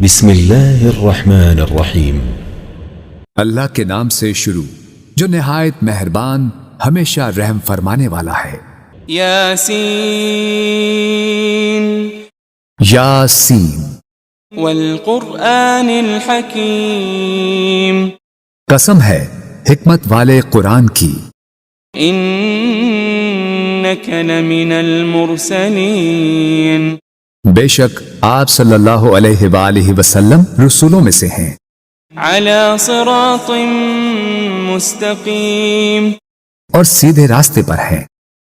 بسم اللہ الرحمن الرحیم۔ اللہ کے نام سے شروع جو نہایت مہربان ہمیشہ رحم فرمانے والا ہے۔ یاسین یاسین والقرآن الحکیم، قسم ہے حکمت والے قرآن کی، انک لمن المرسلین، بے شک آپ صلی اللہ علیہ وآلہ وسلم رسولوں میں سے ہیں، علی صراط مستقیم، اور سیدھے راستے پر ہیں،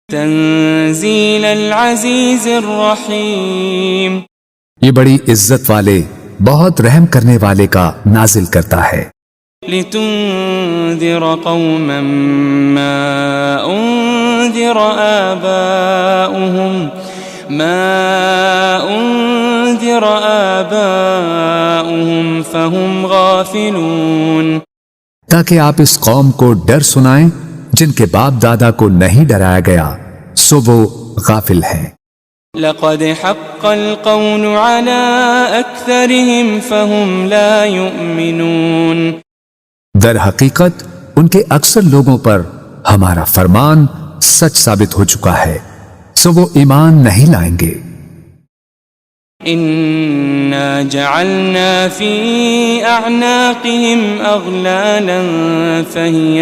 تنزیل العزیز الرحیم، یہ بڑی عزت والے بہت رحم کرنے والے کا نازل کرتا ہے، لتنذر قوما ما انذر آباؤهم فهم غافلون، تاکہ آپ اس قوم کو ڈر سنائیں جن کے باپ دادا کو نہیں ڈرایا گیا سو وہ غافل ہیں۔ لقد حق القول على اکثرهم فهم لا يؤمنون، در حقیقت ان کے اکثر لوگوں پر ہمارا فرمان سچ ثابت ہو چکا ہے سو وہ ایمان نہیں لائیں گے۔ انا جعلنا في اعناقهم اغلالا فهي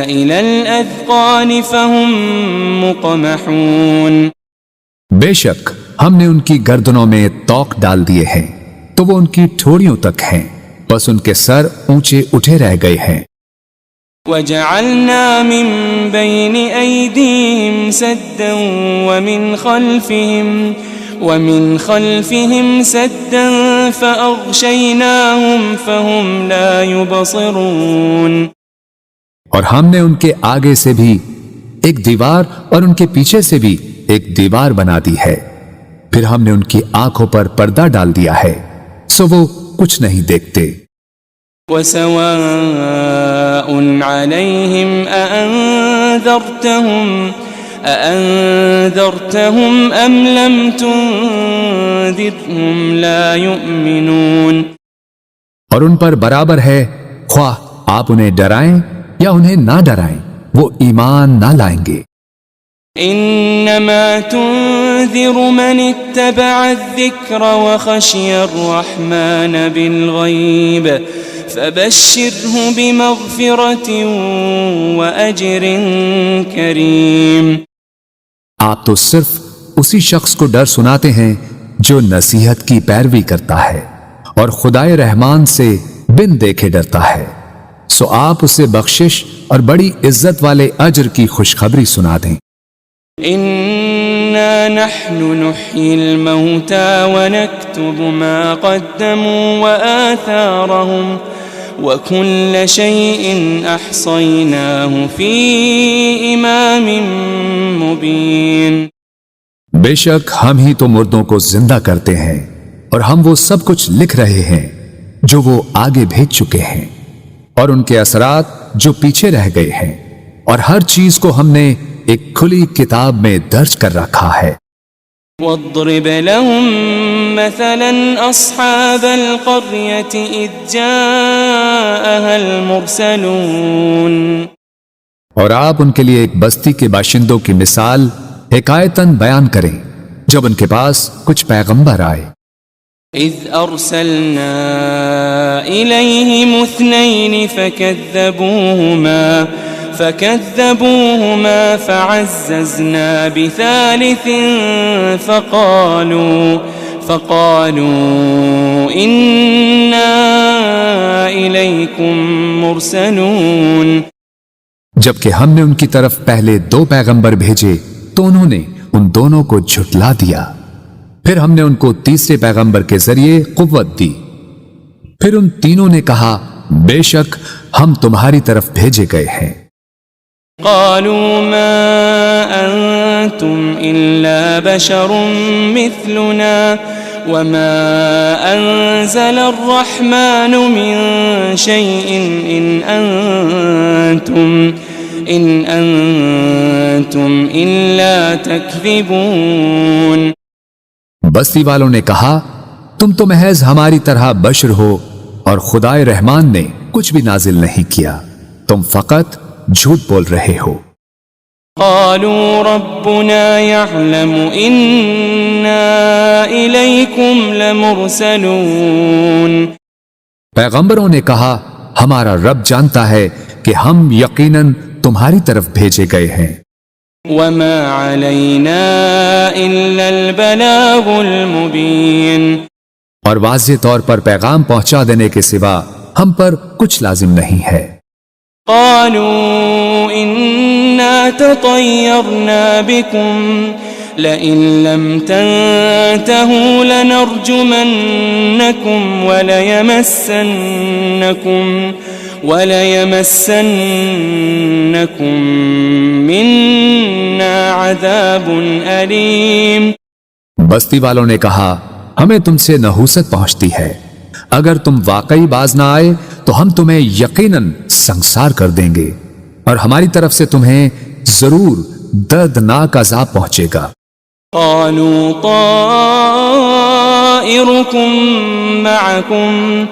الى الاذقان فهم مقمحون، بے شک ہم نے ان کی گردنوں میں توق ڈال دیے ہیں تو وہ ان کی ٹھوڑیوں تک ہیں، بس ان کے سر اونچے اٹھے رہ گئے ہیں۔ وجعلنا من بين أيديهم سدا ومن خلفهم سدا فأغشيناهم فهم لا يبصرون، اور ہم نے ان کے آگے سے بھی ایک دیوار اور ان کے پیچھے سے بھی ایک دیوار بنا دی ہے، پھر ہم نے ان کی آنکھوں پر پردہ ڈال دیا ہے سو وہ کچھ نہیں دیکھتے۔ وسواء عليهم أأنذرتهم أم لم تنذرهم لا يؤمنون، اور ان پر برابر ہے خواہ آپ انہیں ڈرائیں یا انہیں نہ ڈرائیں وہ ایمان نہ لائیں گے۔ انما تنذر من اتبع الذکر وخشی الرحمن بالغیب فبشره بمغفرة وأجر کریم، آپ تو صرف اسی شخص کو ڈر سناتے ہیں جو نصیحت کی پیروی کرتا ہے اور خدائے رحمان سے بن دیکھے ڈرتا ہے، سو آپ اسے بخشش اور بڑی عزت والے اجر کی خوشخبری سنا دیں۔ انا نحن نحيي الموتى ونكتب ما قدموا وآثارهم وكل شيء احصيناه في امام مبين، بے شک ہم ہی تو مردوں کو زندہ کرتے ہیں اور ہم وہ سب کچھ لکھ رہے ہیں جو وہ آگے بھیج چکے ہیں اور ان کے اثرات جو پیچھے رہ گئے ہیں، اور ہر چیز کو ہم نے ایک کھلی کتاب میں درج کر رکھا ہے۔ واضرب لهم مثلا اصحاب القرية اذ جاءها المرسلون، اور آپ ان کے لیے ایک بستی کے باشندوں کی مثال حکایتاً بیان کریں جب ان کے پاس کچھ پیغمبر آئے۔ اذ ارسلنا الیہم اثنین فكذبوهما فعززنا بثالث فقالوا إنا إليكم مرسلون، جبکہ ہم نے ان کی طرف پہلے 2 پیغمبر بھیجے تو انہوں نے ان دونوں کو جھٹلا دیا، پھر ہم نے ان کو تیسرے پیغمبر کے ذریعے قوت دی، پھر ان تینوں نے کہا بے شک ہم تمہاری طرف بھیجے گئے ہیں۔ قالوا ما أنتم إلا بشر مثلنا وما أنزل الرحمن من شيء إن أنتم إلا تكذبون، بستی والوں نے کہا تم تو محض ہماری طرح بشر ہو اور خدائے رحمان نے کچھ بھی نازل نہیں کیا، تم فقط جھوٹ بول رہے ہو۔ قالوا ربنا يعلم إنا إليكم لمرسلون۔ پیغمبروں نے کہا ہمارا رب جانتا ہے کہ ہم یقیناً تمہاری طرف بھیجے گئے ہیں۔ وما علينا إلا البلاغ المبين۔ اور واضح طور پر پیغام پہنچا دینے کے سوا ہم پر کچھ لازم نہیں ہے۔ قالوا إنا تطيرنا بكم لئن لم تنتهوا لنرجمنكم وليمسنكم منا عذاب أليم۔ بستی والوں نے کہا ہمیں تم سے نحوست پہنچتی ہے، اگر تم واقعی باز نہ آئے تو ہم تمہیں یقیناً سنگسار کر دیں گے اور ہماری طرف سے تمہیں ضرور دردناک عذاب پہنچے گا۔ قالوا طائركم معكم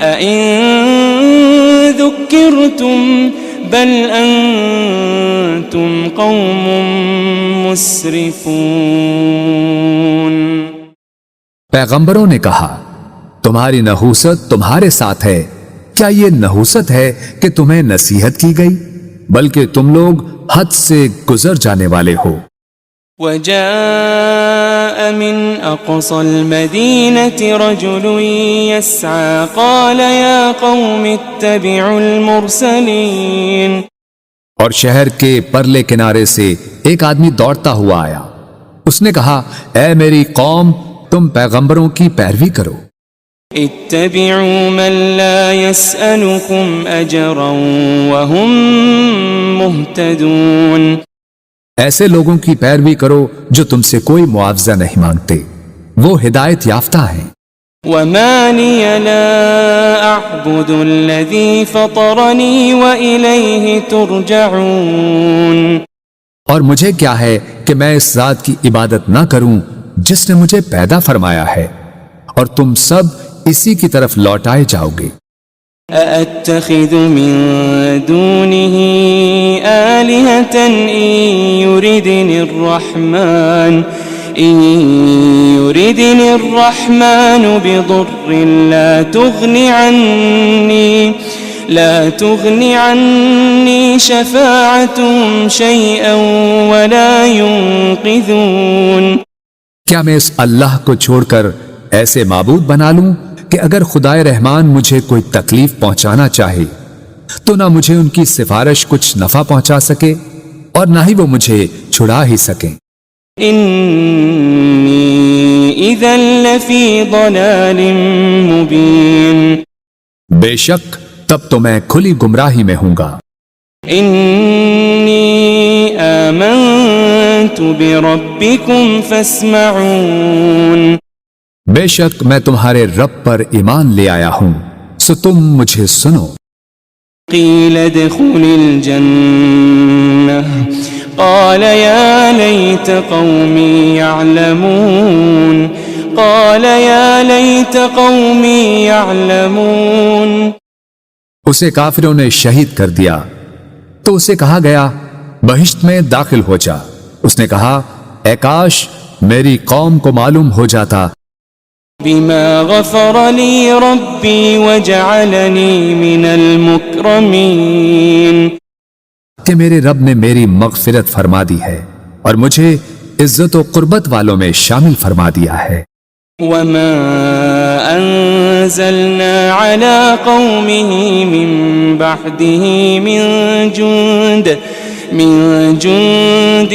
أئن ذكرتم بل أنتم قوم مسرفون۔ پیغمبروں نے کہا تمہاری نحوست تمہارے ساتھ ہے، کیا یہ نحوست ہے کہ تمہیں نصیحت کی گئی؟ بلکہ تم لوگ حد سے گزر جانے والے ہو۔ وجاء من أقصى المدينة رجل يسعى قال يا قوم اتبعوا المرسلين۔ اور شہر کے پرلے کنارے سے ایک آدمی دوڑتا ہوا آیا، اس نے کہا اے میری قوم تم پیغمبروں کی پیروی کرو۔ اتبعوا من لا يسألكم أجرا وهم مهتدون۔ ایسے لوگوں کی پیروی کرو جو تم سے کوئی معاوضہ نہیں مانگتے، وہ ہدایت یافتہ ہیں۔ وما لي لا أعبد الذي فطرني وإليه ترجعون۔ اور مجھے کیا ہے کہ میں اس ذات کی عبادت نہ کروں جس نے مجھے پیدا فرمایا ہے، اور تم سب اسی کی طرف لوٹائے جاؤ گے۔ أأتخذ من دونه آلهة إن يردني الرحمن بضر لا تغني عني شفاعتهم شيئا ولا ينقذون۔ کیا میں اس اللہ کو چھوڑ کر ایسے معبود بنا لوں کہ اگر خدائے رحمان مجھے کوئی تکلیف پہنچانا چاہے تو نہ مجھے ان کی سفارش کچھ نفع پہنچا سکے اور نہ ہی وہ مجھے چھڑا ہی سکیں۔ انی اذا لفی ضلال مبین۔ بے شک تب تو میں کھلی گمراہی میں ہوں گا۔ انی آمنت بربکم فاسمعون۔ بے شک میں تمہارے رب پر ایمان لے آیا ہوں، سو تم مجھے سنو۔ قیل ادخل الجنہ قال یا لیت قومی یعلمون۔ قال یا لیت قومی یعلمون۔ اسے کافروں نے شہید کر دیا تو اسے کہا گیا بہشت میں داخل ہو جا۔ اس نے کہا اے کاش میری قوم کو معلوم ہو جاتا بما غفر لی ربی وجعلنی من المکرمین۔ کہ میرے رب نے میری مغفرت فرما دی ہے اور مجھے عزت و قربت والوں میں شامل فرما دیا ہے۔ وما انزلنا على قومه من بعده من جند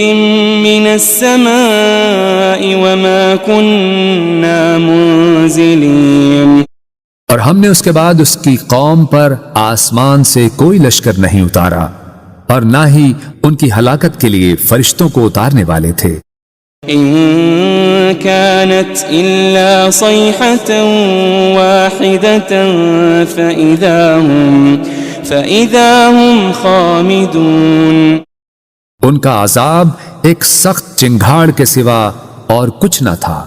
من السماء وما كنا منزلين۔ اور ہم نے اس کے بعد اس کی قوم پر آسمان سے کوئی لشکر نہیں اتارا اور نہ ہی ان کی ہلاکت کے لیے فرشتوں کو اتارنے والے تھے۔ إن كانت إلا صيحة واحدة فإذا هم خامدون۔ ان کا عذاب ایک سخت چنگھاڑ کے سوا اور کچھ نہ تھا،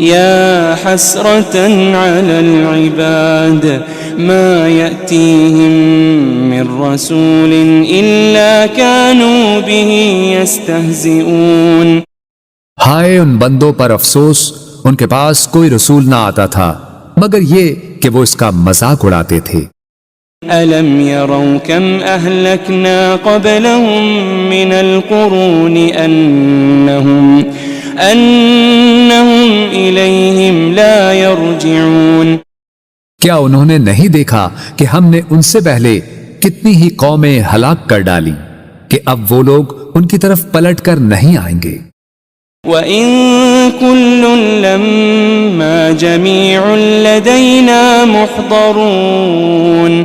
يا حسرة على العباد ما يأتيهم من رسول إلا كانوا به يستهزئون۔ ہائے ان بندوں پر افسوس، ان کے پاس کوئی رسول نہ آتا تھا مگر یہ کہ وہ اس کا مذاق اڑاتے تھے۔ ألم يروا كم أهلكنا قبلهم من القرون أنهم إليهم لا يرجعون۔ کیا انہوں نے نہیں دیکھا کہ ہم نے ان سے پہلے کتنی ہی قومیں ہلاک کر ڈالی کہ اب وہ لوگ ان کی طرف پلٹ کر نہیں آئیں گے۔ وَإِن كُلٌّ لَمَّا جَمِيعٌ لَدَيْنَا مُحْضَرُونَ۔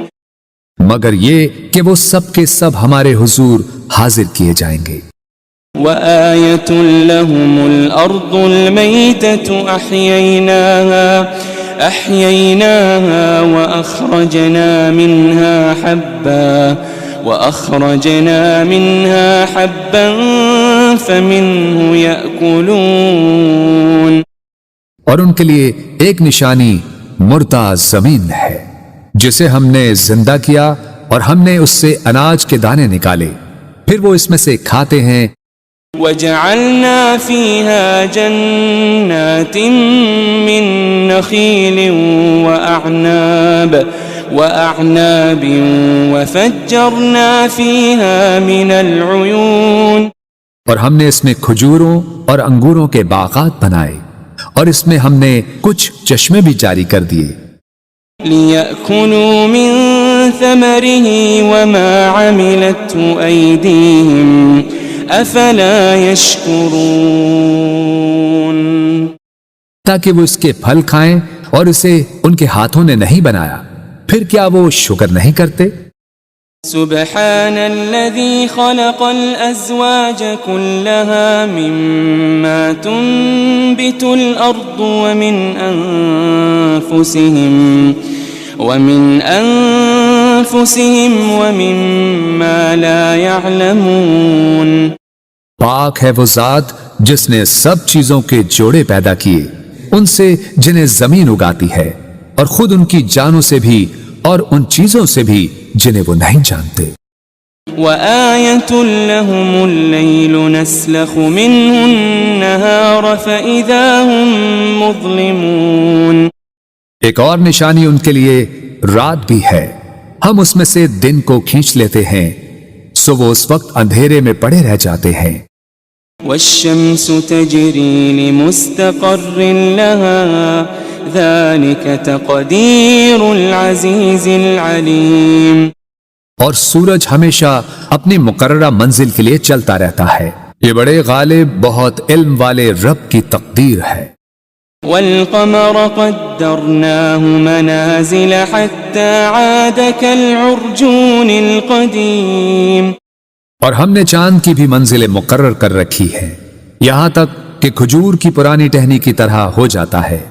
مگر یہ کہ وہ سب کے سب ہمارے حضور حاضر کیے جائیں گے۔ وَآيَةٌ لَهُمُ الْأَرْضُ الْمَيْتَةُ أَحْيَيْنَاهَا وَأَخْرَجْنَا مِنْهَا حَبًّا فَمِنْهُ يَأْكُلُونَ۔ اور ان کے لیے ایک نشانی مردہ زمین ہے جسے ہم نے زندہ کیا اور ہم نے اس سے اناج کے دانے نکالے، پھر وہ اس میں سے کھاتے ہیں۔ وَجَعَلْنَا فِيهَا جَنَّاتٍ مِّن نَخِيلٍ وَأَعْنَابٍ وَفَجَّرْنَا فِيهَا مِنَ الْعُيُونِ۔ اور ہم نے اس میں کھجوروں اور انگوروں کے باغات بنائے اور اس میں ہم نے کچھ چشمے بھی جاری کر دیے۔ لِيَأْكُلُوا مِن ثَمَرِهِ وَمَا عَمِلَتْهُ أَيْدِيهِمْ أَفَلَا يَشْكُرُونَ۔ تاکہ وہ اس کے پھل کھائیں اور اسے ان کے ہاتھوں نے نہیں بنایا، پھر کیا وہ شکر نہیں کرتے؟ سبحان الذي خلق الأزواج كلها مما تنبت الأرض ومن أنفسهم ومما لا يعلمون۔ پاک ہے وہ ذات جس نے سب چیزوں کے جوڑے پیدا کیے، ان سے جنہیں زمین اگاتی ہے اور خود ان کی جانوں سے بھی اور ان چیزوں سے بھی جنہیں وہ نہیں جانتے۔ وَآيَةٌ لَهُمُ اللَّيْلُ نَسْلَخُ مِنْهُ النَّهَارَ فَإِذَا هُمْ مُظْلِمُونَ۔ ایک اور نشانی ان کے لیے رات بھی ہے، ہم اس میں سے دن کو کھینچ لیتے ہیں سو وہ اس وقت اندھیرے میں پڑے رہ جاتے ہیں۔ وَالشَّمْسُ تَجْرِي لِمُسْتَقَرٍّ لَهَا ذَلِكَ تَقْدِيرُ الْعَزِيزِ الْعَلِيمِ۔ اور سورج ہمیشہ اپنی مقررہ منزل کے لیے چلتا رہتا ہے، یہ بڑے غالب بہت علم والے رب کی تقدیر ہے۔ وَالْقَمَرَ قَدَّرْنَاهُ مَنَازِلَ حَتَّى عَادَ كَالْعُرْجُونِ الْقَدِيمِ۔ اور ہم نے چاند کی بھی منزلیں مقرر کر رکھی ہے، یہاں تک کہ کھجور کی پرانی ٹہنی کی طرح ہو جاتا ہے۔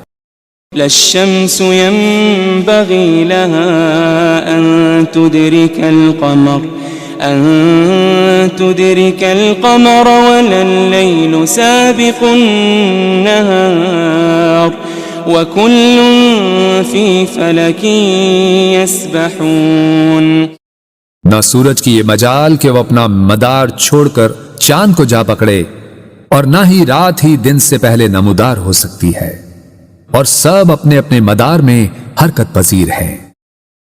لَا الشَّمْسُ يَنبَغِي لَهَا أَن تُدْرِكَ الْقَمَرَ وَلَا اللَّيْلُ سَابِقُ النَّهَارِ وَكُلٌّ فِي فَلَكٍ يَسْبَحُونَ۔ نہ سورج کی یہ مجال کہ وہ اپنا مدار چھوڑ کر چاند کو جا پکڑے، اور نہ ہی رات ہی دن سے پہلے نمودار ہو سکتی ہے، اور سب اپنے اپنے مدار میں حرکت پذیر ہیں۔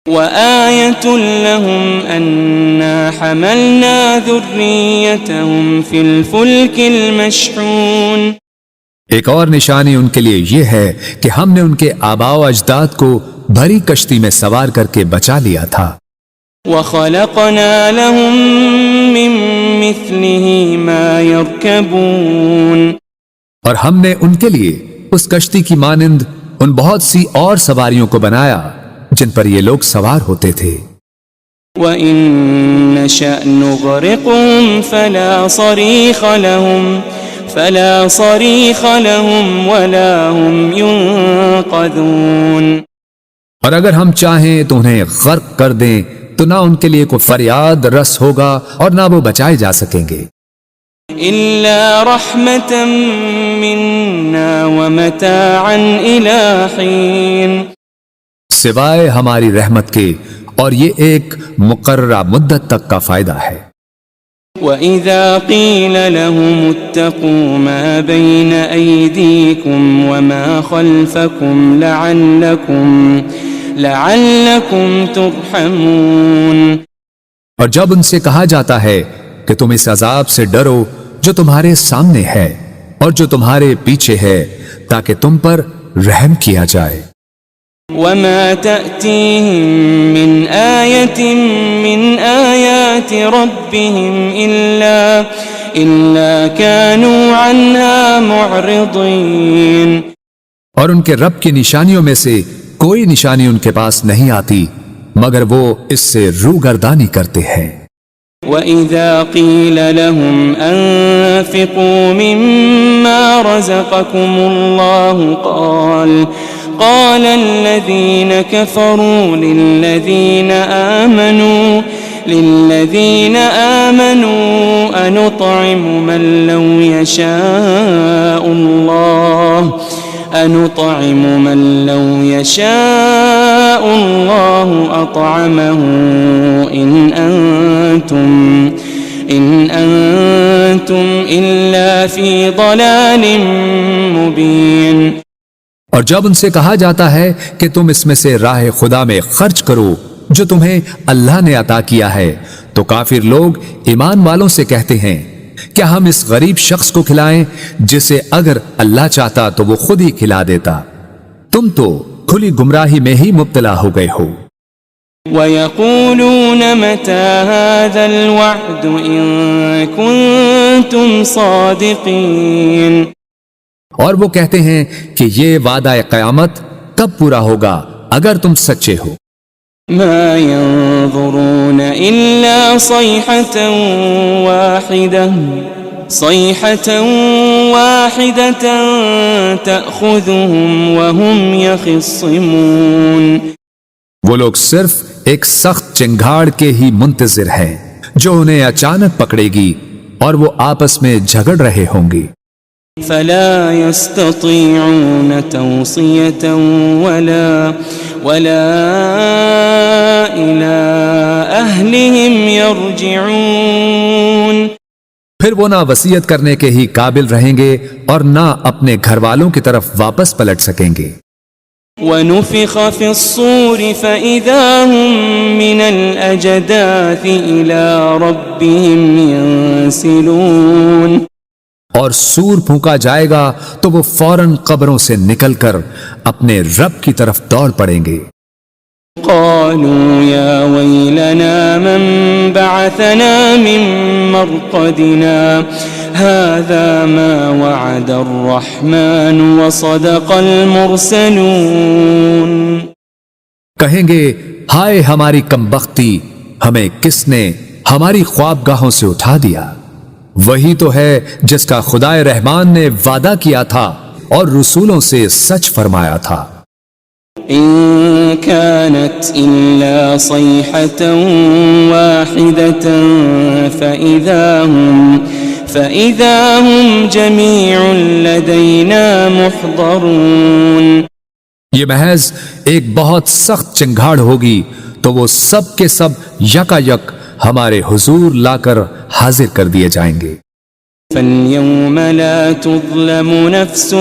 وَآيَةٌ لَهُمْ أَنَّا حَمَلْنَا ذُرِّيَّتَهُمْ فِي الْفُلْكِ الْمَشْحُونِ۔ ایک اور نشانی ان کے لیے یہ ہے کہ ہم نے ان کے آباء و اجداد کو بھری کشتی میں سوار کر کے بچا لیا تھا۔ وَخَلَقْنَا لَهُم مِّن مِّثْلِهِ مَا يَرْكَبُونَ۔ اور ہم نے ان کے لیے اس کشتی کی مانند ان بہت سی اور سواریوں کو بنایا جن پر یہ لوگ سوار ہوتے تھے۔ وَإِن نَّشَأْ نُغْرِقْهُمْ فَلَا صَرِيخَ لَهُمْ وَلَا هُمْ يُنقَذُونَ۔ اور اگر ہم چاہیں تو انہیں غرق کر دیں تو نہ ان کے لیے کوئی فریاد رس ہوگا اور نہ وہ بچائے جا سکیں گے۔ إلا رحمة منا ومتاعا إلى حين سوائے ہماری رحمت کے، اور یہ ایک مقررہ مدت تک کا فائدہ ہے۔ وَإِذَا قِيلَ لَهُمُ اتَّقُوا مَا بَيْنَ أَيْدِيكُمْ وَمَا خَلْفَكُمْ لَعَلَّكُمْ تُرْحَمُونَ، اور جب ان سے کہا جاتا ہے کہ تم اس عذاب سے ڈرو جو تمہارے سامنے ہے اور جو تمہارے پیچھے ہے، تاکہ تم پر رحم کیا جائے۔ وَمَا تَأْتِيهِم مِّنْ آيَةٍ مِّنْ آيَاتِ رَبِّهِمْ إِلَّا كَانُوا عَنْهَا مُعْرِضِينَ، اور ان کے رب کی نشانیوں میں سے کوئی نشانی ان کے پاس نہیں آتی مگر وہ اس سے روگردانی کرتے ہیں۔ وَإِذَا قِيلَ لَهُمْ أَنفِقُوا مِمَّا رَزَقَكُمُ اللَّهُ قال الذين كفروا للذين آمنوا أنطعم من لو يشاء الله أطعمه إن أنتم إلا في ضلال مبين۔ اور جب ان سے کہا جاتا ہے کہ تم اس میں سے راہ خدا میں خرچ کرو جو تمہیں اللہ نے عطا کیا ہے، تو کافر لوگ ایمان والوں سے کہتے ہیں کیا ہم اس غریب شخص کو کھلائیں جسے اگر اللہ چاہتا تو وہ خود ہی کھلا دیتا؟ تم تو کھلی گمراہی میں ہی مبتلا ہو گئے ہو۔ وَيَقُولُونَ مَتَى هَذَا الْوَعْدُ إِن كُنتُمْ صَادِقِينَ، اور وہ کہتے ہیں کہ یہ وعدہ قیامت کب پورا ہوگا اگر تم سچے ہو۔ ما ينظرون إلا صيحة واحدة تأخذهم وهم يخصمون، وہ لوگ صرف ایک سخت چنگھاڑ کے ہی منتظر ہیں جو انہیں اچانک پکڑے گی اور وہ آپس میں جھگڑ رہے ہوں گے۔ فلا يستطيعون توصية ولا إلى أهلهم يرجعون، پھر وہ نہ وصیت کرنے کے ہی قابل رہیں گے اور نہ اپنے گھر والوں کی طرف واپس پلٹ سکیں گے۔ ونفخ في الصور فإذا هم من الأجداث إلى ربهم ينسلون، اور سور پھونکا جائے گا تو وہ فوراً قبروں سے نکل کر اپنے رب کی طرف دوڑ پڑیں گے۔ قالوا يا ويلنا من بعثنا من مرقدنا هذا ما وعد الرحمن وصدق المرسلون، کہیں گے ہائے ہماری کمبختی، ہمیں کس نے ہماری خوابگاہوں سے اٹھا دیا؟ وہی تو ہے جس کا خدائے رحمان نے وعدہ کیا تھا اور رسولوں سے سچ فرمایا تھا۔ إن كانت إلا صيحة واحدة فإذا هم جميع لدينا محضرون، یہ محض ایک بہت سخت چنگھاڑ ہوگی تو وہ سب کے سب یکا یک ہمارے حضور لا کر حاضر کر دیے جائیں گے۔ فَالْيَوْمَ لَا تُظْلَمُ نَفْسٌ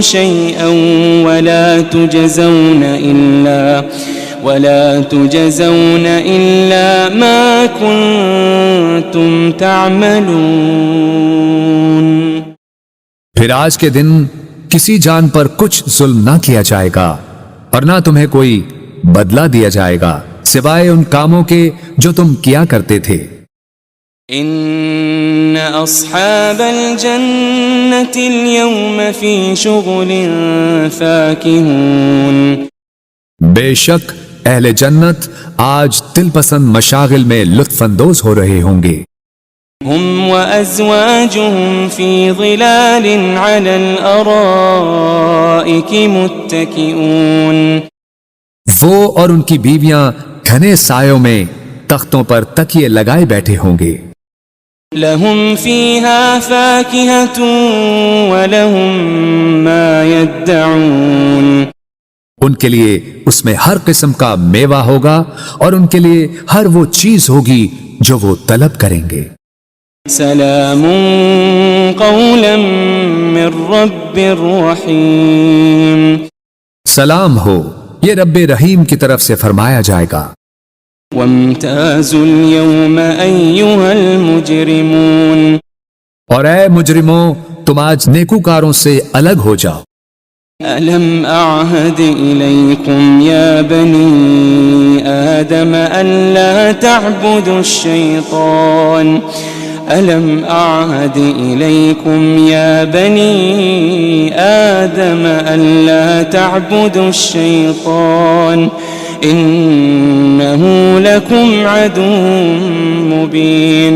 شَيْئًا وَلَا تُجَزَوْنَ إِلَّا مَا كُنتُمْ تَعْمَلُونَ، پھر آج کے دن کسی جان پر کچھ ظلم نہ کیا جائے گا اور نہ تمہیں کوئی بدلہ دیا جائے گا سوائے ان کاموں کے جو تم کیا کرتے تھے۔ ان اصحاب الجنة اليوم في شغل فاكهون، بے شک اہل جنت آج دل پسند مشاغل میں لطف اندوز ہو رہے ہوں گے۔ هم وازواجهم في ظلال على الارائك متكئون، وہ اور ان کی بیویاں گھنے سایوں میں تختوں پر تکیے لگائے بیٹھے ہوں گے۔ لهم فيها فاكهة ولهم ما يدعون ان کے لیے اس میں ہر قسم کا میوہ ہوگا اور ان کے لیے ہر وہ چیز ہوگی جو وہ طلب کریں گے۔ سلام قولا من رب رحیم، سلام ہو، یہ رب رحیم کی طرف سے فرمایا جائے گا۔ وامتازوا اليوم أيها المجرمون، اور اے مجرموں، تم آج نیکوکاروں سے الگ ہو جاؤ۔ ألم أعهد إليكم يا بني آدم ألا تعبدوا الشيطان ألم أعهد إليكم يا بني آدم ألا تعبدوا الشيطان إنه لكم عدو مبين۔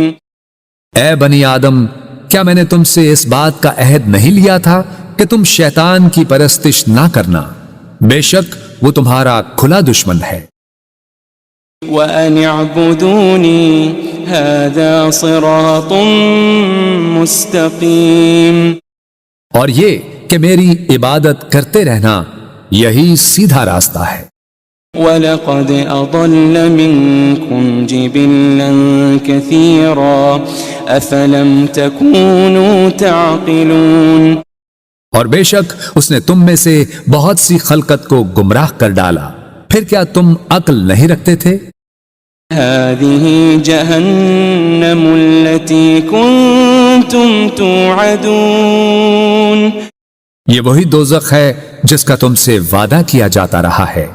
اے بنی آدم، کیا میں نے تم سے اس بات کا عہد نہیں لیا تھا کہ تم شیطان کی پرستش نہ کرنا؟ بے شک وہ تمہارا کھلا دشمن ہے۔ وَأَنِ اعْبُدُونِي هَذَا صِرَاطٌ مُسْتَقِيمٌ، اور یہ کہ میری عبادت کرتے رہنا یہی سیدھا راستہ ہے۔ وَلَقَدْ أَضَلَّ مِنكُمْ جِبِلًّا كَثِيرًا أَفَلَمْ تَكُونُوا تَعْقِلُونَ، اور بے شک اس نے تم میں سے بہت سی خلقت کو گمراہ کر ڈالا، پھر کیا تم عقل نہیں رکھتے تھے؟ هذه جهنم التي كنتم توعدون، یہ وہی دوزخ ہے جس کا تم سے وعدہ کیا جاتا رہا ہے۔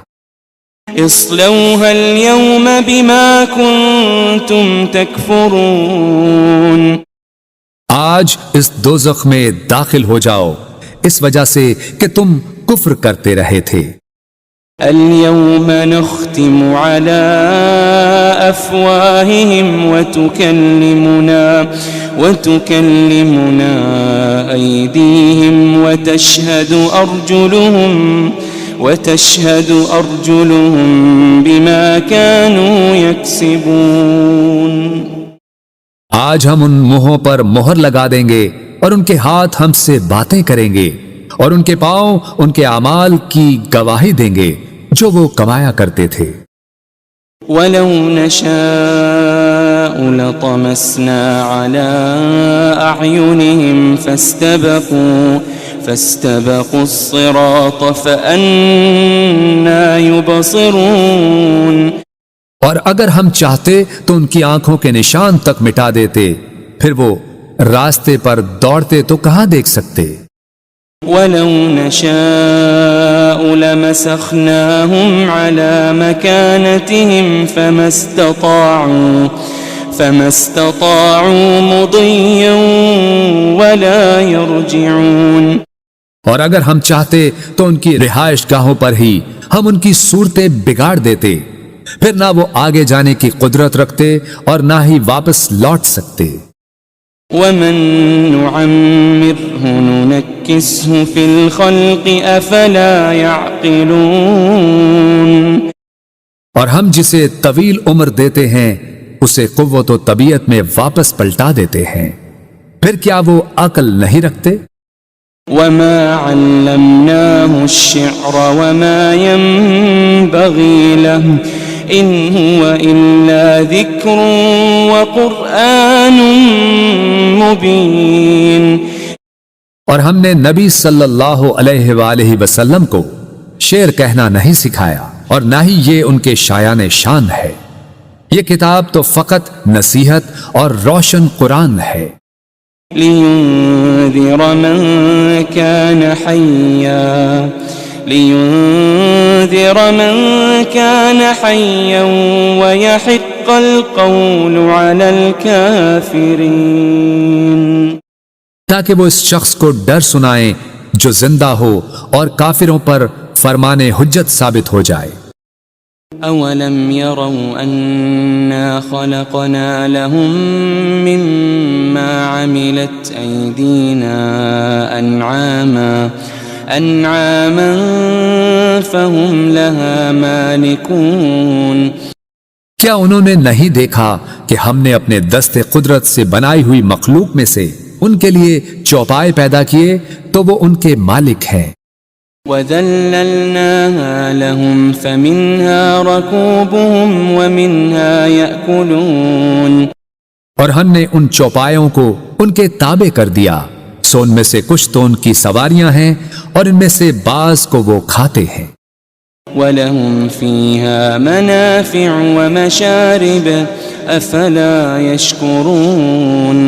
اصلوها اليوم بما كنتم تكفرون، آج اس دوزخ میں داخل ہو جاؤ اس وجہ سے کہ تم کفر کرتے رہے تھے۔ اليوم نختم على أفواههم وتكلمنا أيديهم وتشهد أرجلهم بما كانوا يكسبون۔ آج ہم ان منہوں پر مہر لگا دیں گے اور ان کے ہاتھ ہم سے باتیں کریں گے اور ان کے پاؤں ان کے اعمال کی گواہی دیں گے جو وہ کمایا کرتے تھے۔ وَلَوْ نَشَاءُ لَطَمَسْنَا عَلَىٰ أَعْيُنِهِمْ فَاسْتَبَقُوا الصِّرَاطَ فَأَنَّىٰ يُبْصِرُونَ، اور اگر ہم چاہتے تو ان کی آنکھوں کے نشان تک مٹا دیتے، پھر وہ راستے پر دوڑتے تو کہاں دیکھ سکتے۔ وَلَوْ نَشَاءُ لَمَسَخْنَاهُمْ عَلَىٰ مَكَانَتِهِمْ فَمَا اسْتَطَاعُوا مُضِيًّا وَلَا يَرْجِعُونَ، اور اگر ہم چاہتے تو ان کی رہائش گاہوں پر ہی ہم ان کی صورتیں بگاڑ دیتے، پھر نہ وہ آگے جانے کی قدرت رکھتے اور نہ ہی واپس لوٹ سکتے۔ وَمَن نُعَمِّرْهُ نُنَكِّسْهُ فِي الْخَلْقِ أَفَلَا يَعْقِلُونَ، اور ہم جسے طویل عمر دیتے ہیں اسے قوت و طبیعت میں واپس پلٹا دیتے ہیں، پھر کیا وہ عقل نہیں رکھتے؟ وَمَا عَلَّمْنَاهُ الشِّعْرَ وَمَا يَنبَغِي لَهُ إِنْ هُوَ إِلَّا ذِكْرٌ وَقُرْآنٌ مُبِينٌ، اور ہم نے نبی صلی اللہ علیہ وآلہ وسلم کو شعر کہنا نہیں سکھایا اور نہ ہی یہ ان کے شایان شان ہے، یہ کتاب تو فقط نصیحت اور روشن قرآن ہے۔ لِيُنذِرَ مَن كَانَ حَيًّا وَيَحِقَّ الْقَوْلُ عَلَى الْكَافِرِينَ، تاکہ وہ اس شخص کو ڈر سنائیں جو زندہ ہو اور کافروں پر فرمان حجت ثابت ہو جائے۔ أَوَلَمْ يَرَوْا أَنَّا خَلَقْنَا لَهُم مِّمَّا عَمِلَتْ أَيْدِينَا أَنْعَامًا فَهُمْ لَهَا مَالِكُونَ، کیا انہوں نے نہیں دیکھا کہ ہم نے اپنے دست قدرت سے بنائی ہوئی مخلوق میں سے ان کے لیے چوپائے پیدا کیے تو وہ ان کے مالک ہیں۔ وَذَلَّلْنَاهَا لَهُمْ فَمِنْهَا رَكُوبُهُمْ وَمِنْهَا يَأْكُلُونَ، اور ہم نے ان چوپایوں کو ان کے تابع کر دیا، سو ان میں سے کچھ تو ان کی سواریاں ہیں اور ان میں سے بعض کو وہ کھاتے ہیں۔ وَلَهُمْ فِيهَا مَنَافِعُ وَمَشَارِبُ أَفَلَا يَشْكُرُونَ،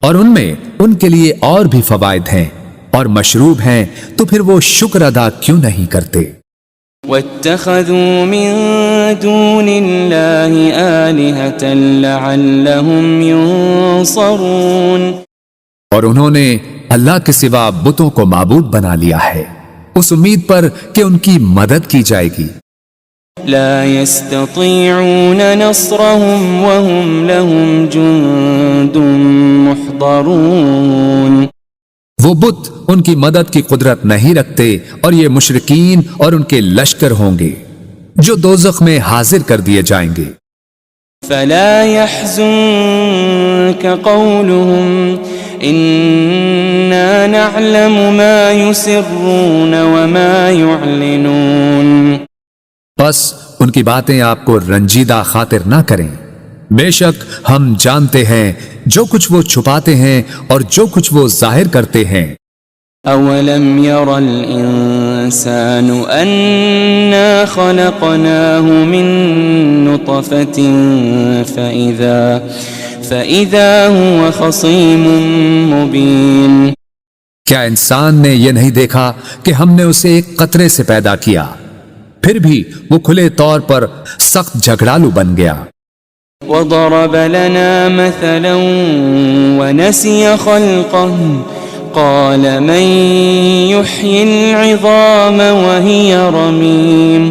اور ان میں ان کے لیے اور بھی فوائد ہیں اور مشروب ہیں، تو پھر وہ شکر ادا کیوں نہیں کرتے؟ وَاتَّخَذُوا مِن دُونِ اللَّهِ آلِهَةً لَعَلَّهُمْ يُنصَرُونَ، اور انہوں نے اللہ کے سوا بتوں کو معبود بنا لیا ہے اس امید پر کہ ان کی مدد کی جائے گی۔ لا يستطيعون نصرهم وهم لهم جند محضرون، وہ بت ان کی مدد کی قدرت نہیں رکھتے اور یہ مشرکین اور ان کے لشکر ہوں گے جو دوزخ میں حاضر کر دیے جائیں گے۔ فلا يحزنك قولهم إنا نعلم ما يسرون وما يعلنون، بس ان کی باتیں آپ کو رنجیدہ خاطر نہ کریں، بے شک ہم جانتے ہیں جو کچھ وہ چھپاتے ہیں اور جو کچھ وہ ظاہر کرتے ہیں۔ أولم ير الإنسان أنا خلقناه من نطفة فإذا هو خصيم مبين، کیا انسان نے یہ نہیں دیکھا کہ ہم نے اسے ایک قطرے سے پیدا کیا، پھر بھی وہ کھلے طور پر سخت جھگڑالو بن گیا۔ وضرب لنا مثلا ونسي خلقه قال من يحيي العظام وهي رميم،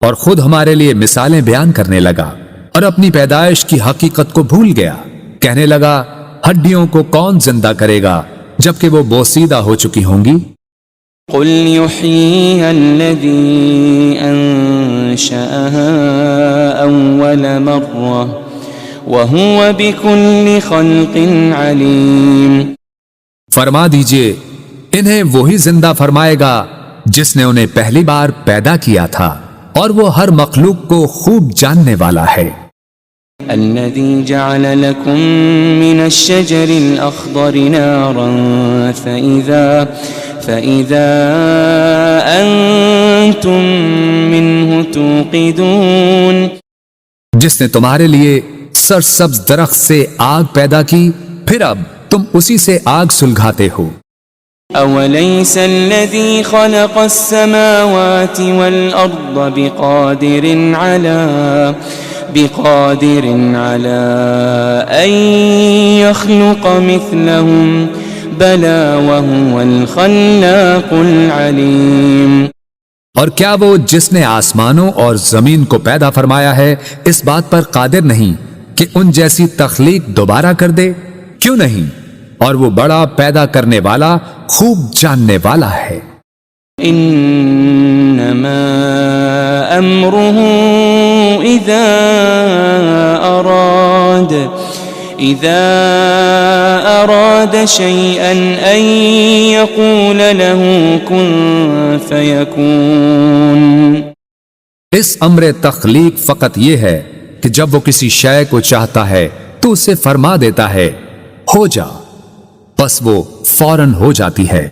اور خود ہمارے لیے مثالیں بیان کرنے لگا اور اپنی پیدائش کی حقیقت کو بھول گیا، کہنے لگا ہڈیوں کو کون زندہ کرے گا جبکہ وہ بوسیدہ ہو چکی ہوں گی۔ قل يحييها الذي أنشأها أول مرة وهو بكل خلق عليم، فرما دیجئے انہیں وہی زندہ فرمائے گا جس نے انہیں پہلی بار پیدا کیا تھا اور وہ ہر مخلوق کو خوب جاننے والا ہے۔ الذي جعل لكم من الشجر الأخضر نارا فإذا أنتم منه توقدون، جس نے تمہارے لیے سرسبز درخت سے آگ پیدا کی پھر اب تم اسی سے آگ سلگھاتے ہو۔ أوليس الذي خلق السماوات والأرض بقادر على أن يخلق مثلهم بلى وهو الخلاق العليم، اور کیا وہ جس نے آسمانوں اور زمین کو پیدا فرمایا ہے اس بات پر قادر نہیں کہ ان جیسی تخلیق دوبارہ کر دے؟ کیوں نہیں، اور وہ بڑا پیدا کرنے والا خوب جاننے والا ہے۔ انما امره اذا اراد شيئا ان يقول له كن فيكون، اس امر تخلیق فقط یہ ہے کہ جب وہ کسی شے کو چاہتا ہے تو اسے فرما دیتا ہے ہو جا، بس وہ فوراً ہو جاتی ہے۔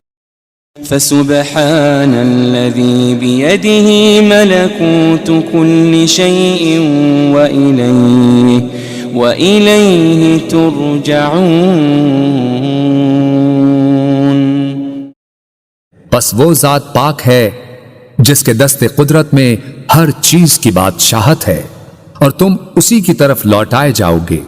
فسبحان الذي بيده ملكوت كل شيء وإليه ترجعون، بس وہ ذات پاک ہے جس کے دست قدرت میں ہر چیز کی بادشاہت ہے اور تم اسی کی طرف لوٹائے جاؤ گے۔